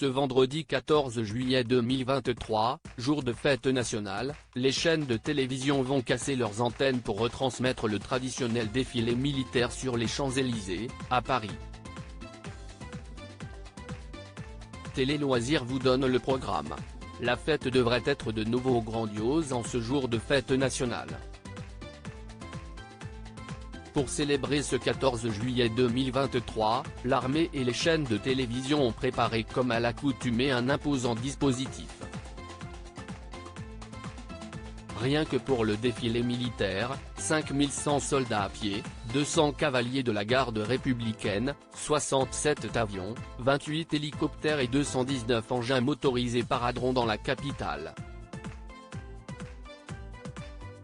Ce vendredi 14 juillet 2023, jour de fête nationale, les chaînes de télévision vont casser leurs antennes pour retransmettre le traditionnel défilé militaire sur les Champs-Élysées, à Paris. Télé Loisirs vous donne le programme. La fête devrait être de nouveau grandiose en ce jour de fête nationale. Pour célébrer ce 14 juillet 2023, l'armée et les chaînes de télévision ont préparé comme à l'accoutumée un imposant dispositif. Rien que pour le défilé militaire, 5100 soldats à pied, 200 cavaliers de la garde républicaine, 67 avions, 28 hélicoptères et 219 engins motorisés paraderont dans la capitale.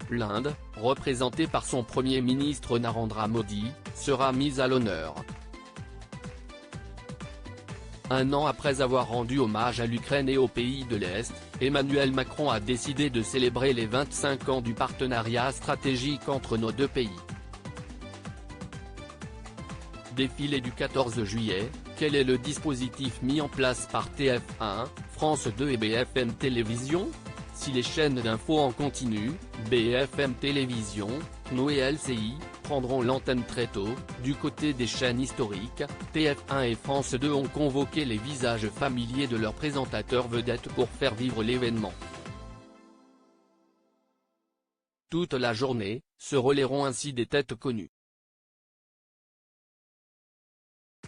L'Inde, représentée par son Premier ministre Narendra Modi, sera mise à l'honneur. Un an après avoir rendu hommage à l'Ukraine et aux pays de l'Est, Emmanuel Macron a décidé de célébrer les 25 ans du partenariat stratégique entre nos deux pays. Défilé du 14 juillet, quel est le dispositif mis en place par TF1, France 2 et BFM Télévision? Si les chaînes d'infos en continu, BFM Télévision, NO et LCI, prendront l'antenne très tôt, du côté des chaînes historiques, TF1 et France 2 ont convoqué les visages familiers de leurs présentateurs vedettes pour faire vivre l'événement. Toute la journée, se relayeront ainsi des têtes connues.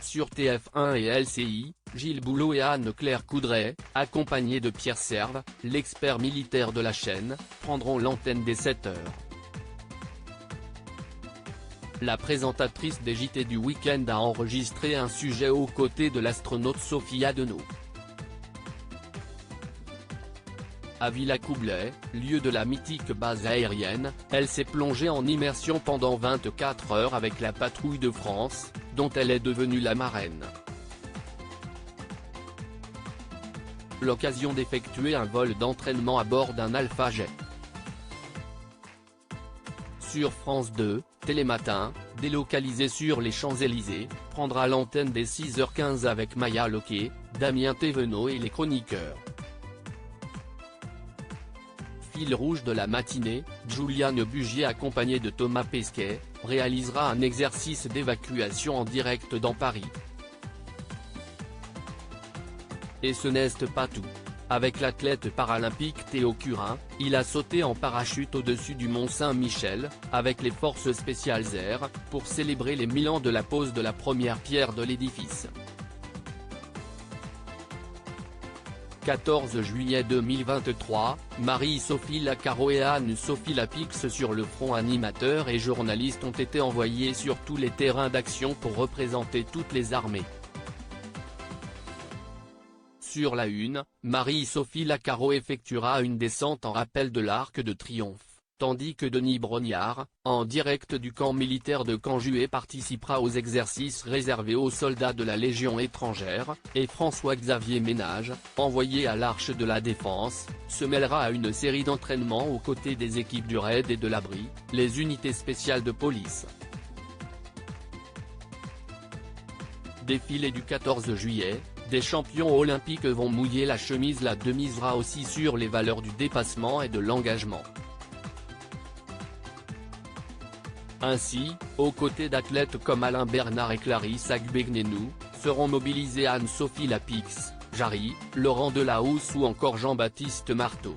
Sur TF1 et LCI, Gilles Boulot et Anne-Claire Coudray, accompagnés de Pierre Serve, l'expert militaire de la chaîne, prendront l'antenne dès 7h. La présentatrice des JT du week-end a enregistré un sujet aux côtés de l'astronaute Sophie Adenau. À Villacoublay, lieu de la mythique base aérienne, elle s'est plongée en immersion pendant 24 heures avec la patrouille de France, dont elle est devenue la marraine. L'occasion d'effectuer un vol d'entraînement à bord d'un Alpha Jet. Sur France 2, Télématin, délocalisé sur les Champs-Élysées, prendra l'antenne dès 6h15 avec Maya Loquet, Damien Thévenot et les chroniqueurs. Fil rouge de la matinée, Juliane Bugier accompagnée de Thomas Pesquet, réalisera un exercice d'évacuation en direct dans Paris. Et ce n'est pas tout. Avec l'athlète paralympique Théo Curin, il a sauté en parachute au-dessus du Mont Saint-Michel, avec les forces spéciales air, pour célébrer les 1000 ans de la pose de la première pierre de l'édifice. 14 juillet 2023, Marie-Sophie Lacaro et Anne-Sophie Lapix sur le front. Animateurs et journalistes ont été envoyés sur tous les terrains d'action pour représenter toutes les armées. Sur la une, Marie-Sophie Lacaro effectuera une descente en rappel de l'Arc de Triomphe, tandis que Denis Brognard, en direct du camp militaire de Canjué, participera aux exercices réservés aux soldats de la Légion étrangère, et François-Xavier Ménage, envoyé à l'Arche de la Défense, se mêlera à une série d'entraînements aux côtés des équipes du RAID et de l'Abri, les unités spéciales de police. Défilé du 14 juillet, des champions olympiques vont mouiller la chemise. La misera aussi sur les valeurs du dépassement et de l'engagement. Ainsi, aux côtés d'athlètes comme Alain Bernard et Clarisse Agbenienou, seront mobilisés Anne-Sophie Lapix, Jarry, Laurent Delahousse ou encore Jean-Baptiste Marteau.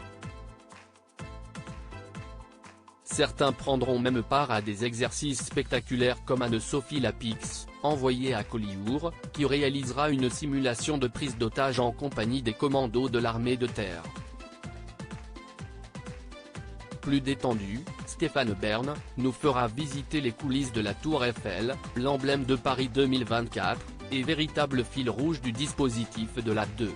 Certains prendront même part à des exercices spectaculaires comme Anne-Sophie Lapix, envoyée à Collioure, qui réalisera une simulation de prise d'otage en compagnie des commandos de l'armée de terre. Plus détendu, Stéphane Bern, nous fera visiter les coulisses de la Tour Eiffel, l'emblème de Paris 2024, et véritable fil rouge du dispositif de la 2.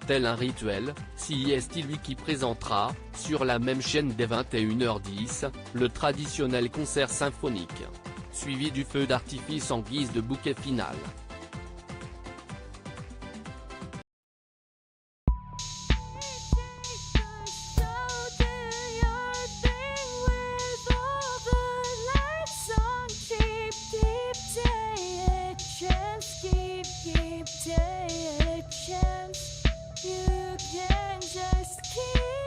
Tel un rituel, c'est lui qui présentera, sur la même chaîne dès 21h10, le traditionnel concert symphonique. Suivi du feu d'artifice en guise de bouquet final. Keep You can just keep